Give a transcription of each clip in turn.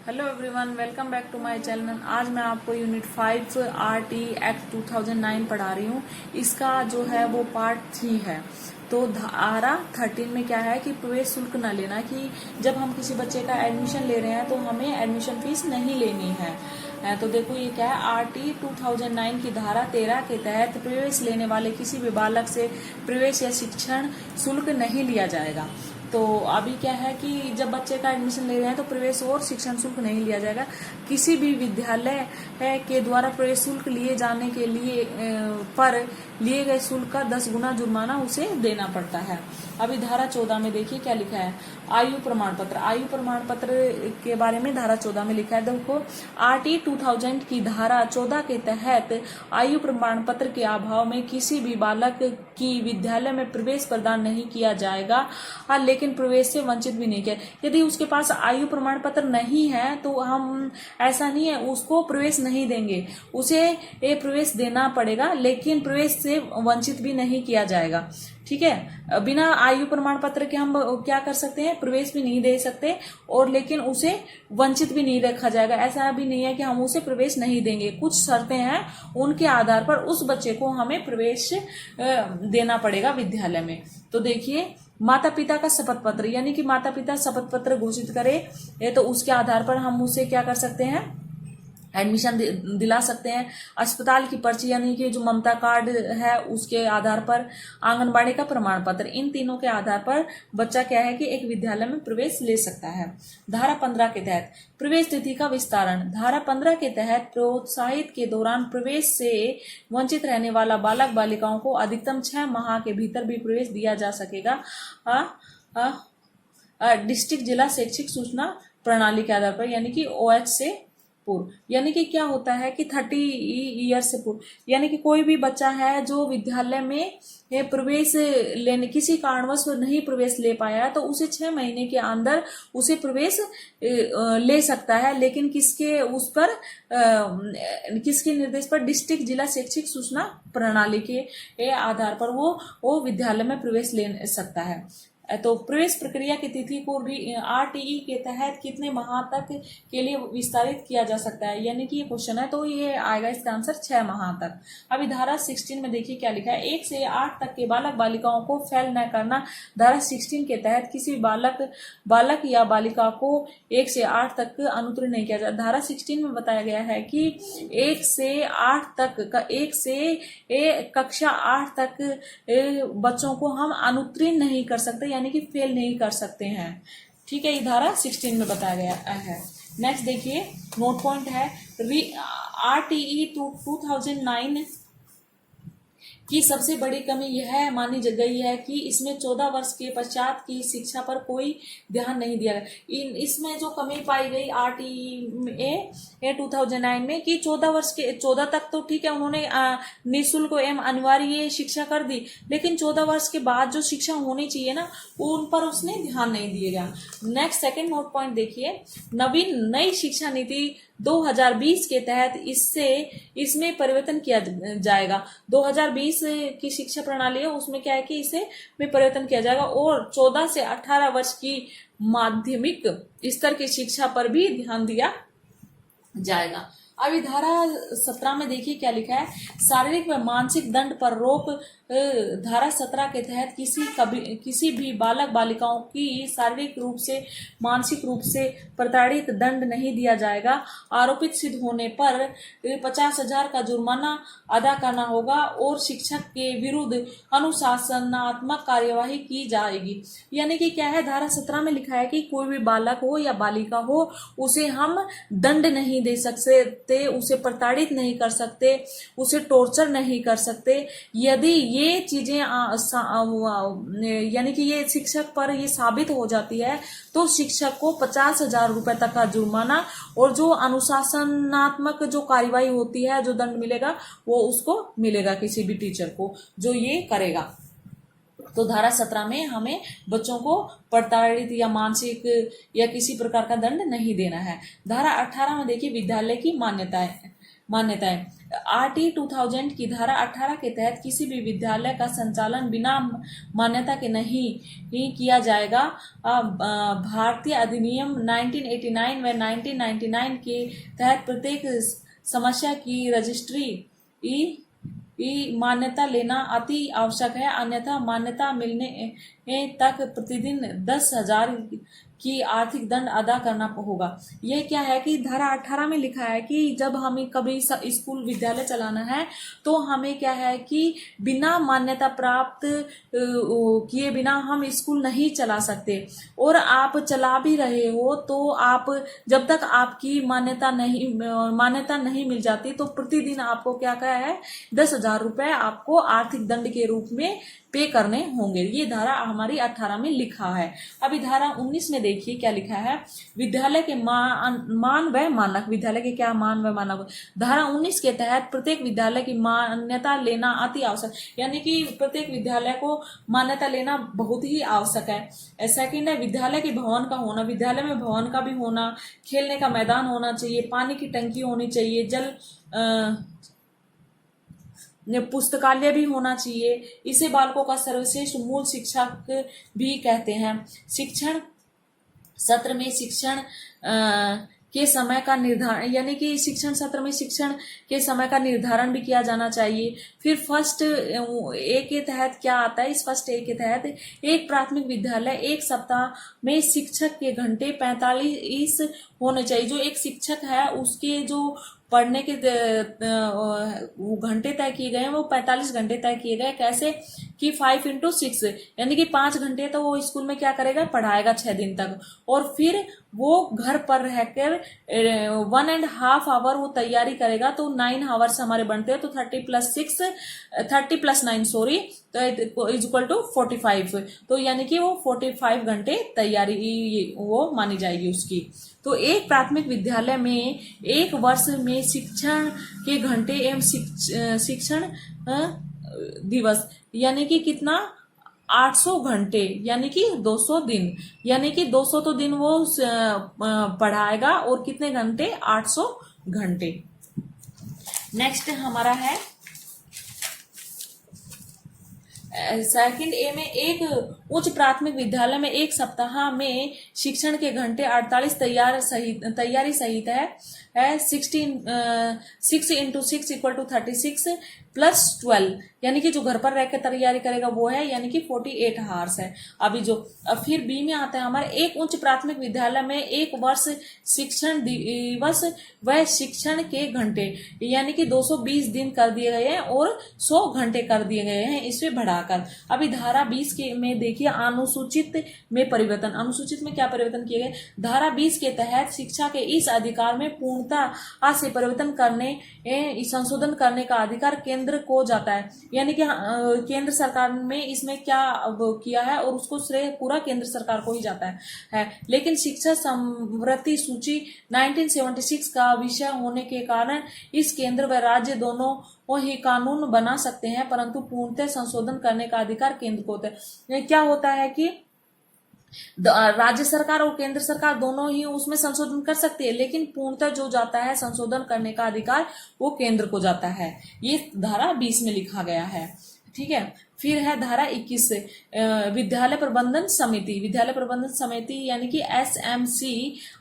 Hello everyone, welcome back to my channel. आज मैं आपको यूनिट 5 आरटी एक्ट 2009 पढ़ा रही हूँ। इसका जो है वो पार्ट 3 है। तो धारा 13 में क्या है कि प्रवेश शुल्क न लेना, कि जब हम किसी बच्चे का एडमिशन ले रहे हैं तो हमें एडमिशन फीस नहीं लेनी है। तो देखो ये क्या है, आरटी 2009 की धारा 13 के तहत प्रवेश लेने वाले किसी भी बालक से प्रवेश या शिक्षण शुल्क नहीं लिया जाएगा। तो अभी क्या है कि जब बच्चे का एडमिशन ले रहे हैं तो प्रवेश और शिक्षण शुल्क नहीं लिया जाएगा। किसी भी विद्यालय के द्वारा प्रवेश शुल्क लिए जाने के लिए पर लिए गए शुल्क का 10 गुना जुर्माना उसे देना पड़ता है। अभी धारा 14 में देखिए क्या लिखा है, आयु प्रमाण पत्र। आयु प्रमाण पत्र के बारे में धारा 14 में लिखा है, देखो आरटी 2000 की धारा 14 के तहत आयु प्रमाण पत्र के अभाव में किसी भी बालक की विद्यालय में प्रवेश प्रदान नहीं किया जाएगा, लेकिन प्रवेश से वंचित भी नहीं किया। यदि उसके पास आयु प्रमाण पत्र नहीं है तो हम ऐसा नहीं है उसको प्रवेश नहीं देंगे, उसे ये प्रवेश देना पड़ेगा, लेकिन प्रवेश से वंचित भी नहीं किया जाएगा। ठीक है, बिना आयु प्रमाण पत्र के हम क्या कर सकते हैं, प्रवेश भी नहीं दे सकते और लेकिन उसे वंचित भी नहीं रखा जाएगा। ऐसा भी नहीं है कि हम उसे प्रवेश नहीं देंगे, कुछ शर्तें हैं उनके आधार पर उस बच्चे को हमें प्रवेश देना पड़ेगा विद्यालय में। तो देखिए, माता पिता का शपथ पत्र, यानी कि माता पिता शपथ पत्र घोषित करे तो उसके आधार पर हम उसे क्या कर सकते हैं, एडमिशन दिला सकते हैं। अस्पताल की पर्ची, यानी कि जो ममता कार्ड है उसके आधार पर, आंगनबाड़ी का प्रमाण पत्र, इन तीनों के आधार पर बच्चा क्या है कि एक विद्यालय में प्रवेश ले सकता है। धारा 15 के तहत प्रवेश तिथि का विस्तारण। धारा 15 के तहत प्रोत्साहित के दौरान प्रवेश से वंचित रहने वाला बालक बालिकाओं को अधिकतम 6 माह के भीतर भी प्रवेश दिया जा सकेगा। डिस्ट्रिक्ट जिला शैक्षिक सूचना प्रणाली के आधार पर, यानी कि OH से पूर्व। यानी कि क्या होता है कि 30 ईयर से पूर्व, यानी कि कोई भी बच्चा है जो विद्यालय में प्रवेश लेने किसी कारणवश नहीं प्रवेश ले पाया है तो उसे 6 महीने के अंदर उसे प्रवेश ले सकता है, लेकिन किसके निर्देश पर, डिस्ट्रिक्ट जिला शैक्षिक सूचना प्रणाली के आधार पर वो विद्यालय में प्रवेश ले सकता है। तो प्रवेश प्रक्रिया की तिथि को आरटीई के तहत कितने माह तक के लिए विस्तारित किया जा सकता है, यानी कि ये क्वेश्चन है तो ये आएगा इसका आंसर 6 माह तक। अभी धारा 16 में देखिए क्या लिखा है, 1 से 8 तक के बालक बालिकाओं को फेल न करना। धारा 16 के तहत किसी बालक या बालिका को 1 से 8 तक अनुत्तीर्ण नहीं किया जाता। धारा 16 में बताया गया है कि 1 से 8 तक कक्षा 8 तक बच्चों को हम अनुत्तीर्ण नहीं कर सकते, यानी कि फेल नहीं कर सकते हैं। ठीक है, ये धारा 16 में बताया गया है। नेक्स्ट देखिए, नोट पॉइंट है, आरटीई 2009 की सबसे बड़ी कमी यह मानी गई है कि इसमें 14 वर्ष के पश्चात की शिक्षा पर कोई ध्यान नहीं दिया गया। इसमें जो कमी पाई गई आरटीई 2009 में कि 14 तक तो ठीक है, उन्होंने निःशुल्क एवं अनिवार्य शिक्षा कर दी, लेकिन 14 वर्ष के बाद जो शिक्षा होनी चाहिए ना, उन पर उसने ध्यान नहीं दिया गया। नेक्स्ट सेकंड नोट पॉइंट देखिए, नई शिक्षा नीति 2020 के तहत इसमें परिवर्तन किया जाएगा। 2020 की शिक्षा प्रणाली है उसमें क्या है कि इसे में परिवर्तन किया जाएगा और 14 से 18 वर्ष की माध्यमिक स्तर की शिक्षा पर भी ध्यान दिया जाएगा। अभी धारा 17 में देखिए क्या लिखा है, शारीरिक व मानसिक दंड पर रोक। धारा 17 के तहत किसी भी बालक बालिकाओं की शारीरिक रूप से मानसिक रूप से प्रताड़ित दंड नहीं दिया जाएगा। आरोपित सिद्ध होने पर 50,000 का जुर्माना अदा करना होगा और शिक्षक के विरुद्ध अनुशासनात्मक कार्यवाही की जाएगी। यानी कि क्या है, धारा 17 में लिखा है कि कोई भी बालक हो या बालिका हो उसे हम दंड नहीं दे सकते, उसे प्रताड़ित नहीं कर सकते, उसे टॉर्चर नहीं कर सकते। यदि ये चीजें यानी कि ये शिक्षक पर ये साबित हो जाती है तो शिक्षक को 50,000 रुपए तक का जुर्माना और जो अनुशासनात्मक जो कार्यवाही होती है, जो दंड मिलेगा वो उसको मिलेगा, किसी भी टीचर को जो ये करेगा। तो धारा 17 में हमें बच्चों को प्रताड़ित या मानसिक या किसी प्रकार का दंड नहीं देना है। धारा 18 में देखिए विद्यालय की मान्यताएं। मान्यताएं। RT 2000 की धारा 18 के तहत किसी भी विद्यालय का संचालन बिना मान्यता के नहीं किया जाएगा। भारतीय अधिनियम 1989 व 1999 के तहत प्रत्येक समस्या की रजिस्ट्री मान्यता लेना अति आवश्यक है, अन्यथा मान्यता मिलने तक प्रतिदिन 10,000 की आर्थिक दंड अदा करना होगा। यह क्या है कि धारा 18 में लिखा है कि जब हमें कभी स्कूल विद्यालय चलाना है तो हमें क्या है कि बिना मान्यता प्राप्त किए बिना हम स्कूल नहीं चला सकते, और आप चला भी रहे हो तो आप जब तक आपकी मान्यता नहीं मिल जाती तो प्रतिदिन आपको क्या है 10,000 रुपए आपको आर्थिक दंड के रूप में पे करने होंगे। ये धारा हमारी 18 में लिखा है। अभी धारा 19 में देखिए क्या लिखा है, विद्यालय के मान व मानक। विद्यालय के क्या मान व मानक। धारा 19 के तहत प्रत्येक विद्यालय की मान्यता लेना अति आवश्यक, यानी कि प्रत्येक विद्यालय को मान्यता लेना बहुत ही आवश्यक है। सेकंड है विद्यालय के भवन का होना। विद्यालय में भवन का भी होना, खेलने का मैदान होना चाहिए, पानी की टंकी होनी चाहिए, पुस्तकालय भी होना चाहिए। इसे बालकों का सर्वश्रेष्ठ मूल शिक्षक भी कहते हैं। शिक्षण सत्र में शिक्षण के समय का निर्धारण, यानी कि शिक्षण सत्र में शिक्षण के समय का निर्धारण भी किया जाना चाहिए। फिर फर्स्ट ए के तहत क्या आता है, इस फर्स्ट ए के तहत एक प्राथमिक विद्यालय एक सप्ताह में शिक्षक के घंटे 45 होने चाहिए। जो एक शिक्षक है उसके जो पढ़ने के घंटे तय किए गए हैं वो 45 घंटे तय किए गए। कैसे कि 5 × 6, यानी कि 5 घंटे तो वो स्कूल में क्या करेगा, पढ़ाएगा 6 दिन तक, और फिर वो घर पर रहकर 1.5 आवर वो तैयारी करेगा। तो 9 आवर्स हमारे बनते हैं, तो 30 + 9 सॉरी, तो इक्वल टू 45। तो यानी कि वो 45 घंटे तैयारी वो मानी जाएगी उसकी। तो एक प्राथमिक विद्यालय में एक वर्ष में शिक्षण के घंटे एवं शिक्षण दिवस, यानी कि कितना 800 घंटे, यानी कि 200 दिन, यानी कि 200 तो दिन वो पढ़ाएगा, और कितने घंटे 800 घंटे। नेक्स्ट हमारा है सेकंड ए में एक उच्च प्राथमिक विद्यालय में एक सप्ताह में शिक्षण के घंटे 48 तैयारी सहित है 6 × 6 = 36 + 12, यानी कि जो घर पर रहकर तैयारी करेगा वो है, यानी कि 48 आवर्स है। अभी जो फिर बी में आता है हमारे एक उच्च प्राथमिक विद्यालय में एक वर्ष शिक्षण दिवस व शिक्षण के घंटे, यानी कि 220 दिन कर दिए गए हैं और 100 घंटे कर दिए गए हैं इसमें बढ़ाकर। अभी धारा 20 के में देखिए अनुसूचित में परिवर्तन। अनुसूचित में क्या परिवर्तन किए गए, धारा 20 के तहत शिक्षा के इस अधिकार में पूर्णता से परिवर्तन करने संशोधन करने का अधिकार केंद्र को जाता है, यानी कि केंद्र सरकार में इसमें क्या किया है और उसको श्रेय पूरा केंद्र सरकार को ही जाता है। लेकिन शिक्षा समृद्धि सूची 1976 का विषय होने के कारण इस केंद्र व राज्य दोनों वो ही कानून बना सकते हैं, परंतु पूर्णतः संशोधन करने का अधिकार केंद्र को होता है। क्या होता है कि राज्य सरकार और केंद्र सरकार दोनों ही उसमें संशोधन कर सकती है, लेकिन पूर्णतः जो जाता है संशोधन करने का अधिकार वो केंद्र को जाता है। ये धारा 20 में लिखा गया है। ठीक है, फिर है धारा 21 विद्यालय प्रबंधन समिति। विद्यालय प्रबंधन समिति यानी कि SMC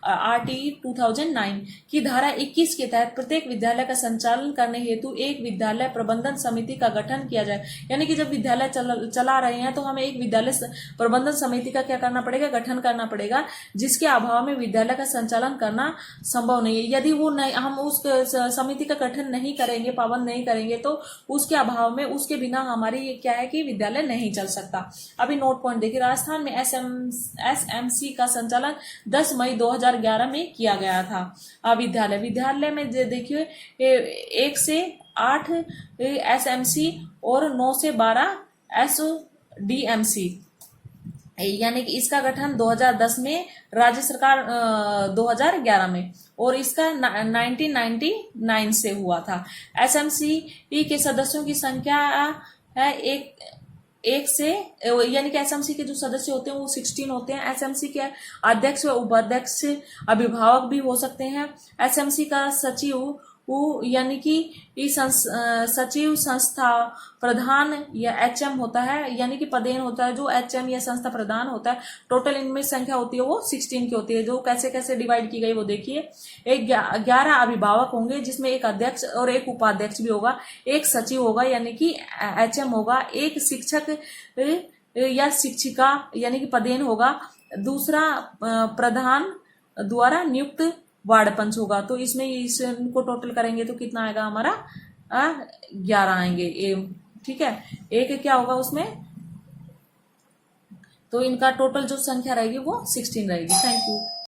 RT 2009 की धारा 21 के तहत प्रत्येक विद्यालय का संचालन करने हेतु एक विद्यालय प्रबंधन समिति का गठन किया जाए। यानी कि जब विद्यालय चला रहे हैं तो हमें एक विद्यालय प्रबंधन समिति का क्या करना पड़ेगा, गठन करना पड़ेगा, जिसके अभाव में विद्यालय का संचालन करना संभव नहीं है। यदि वो नहीं, हम उस समिति का गठन नहीं करेंगे, पाबंद नहीं करेंगे, तो उसके अभाव में, उसके बिना हमारी क्या है कि विद्यालय नहीं चल सकता। अभी नोट पॉइंट देखिए, राजस्थान में SMC का संचालन 10 मई 2011 में किया गया था। विद्यालय में देखिए 1 से 8 SMC और 9 से 12 SDMC, यानी कि इसका गठन 2010 में, राज्य सरकार 2011 में, और इसका 1999 से हुआ था। SMC के सदस्यों की संख्या है एक से, यानी कि SMC के जो सदस्य होते हैं वो 16 होते हैं। SMC के अध्यक्ष व उपाध्यक्ष अभिभावक भी हो सकते हैं। SMC का सचिव वो यानी कि सचिव, संस्था प्रधान या एचएम होता है, यानी कि पदेन होता है जो एचएम या संस्था प्रधान होता है। टोटल इनमें संख्या होती है वो 16 की होती है। जो कैसे कैसे डिवाइड की गई वो देखिए। एक 11 अभिभावक होंगे जिसमें एक अध्यक्ष और एक उपाध्यक्ष भी होगा, एक सचिव होगा यानी कि एचएम होगा, एक शिक्षक या शिक्षिका यानी कि पदेन होगा, दूसरा प्रधान द्वारा नियुक्त वार्ड पंच होगा। तो इसमें इसको टोटल करेंगे तो कितना आएगा हमारा 11 आएंगे। ठीक है, एक क्या होगा उसमें, तो इनका टोटल जो संख्या रहेगी वो 16 रहेगी। Thank you.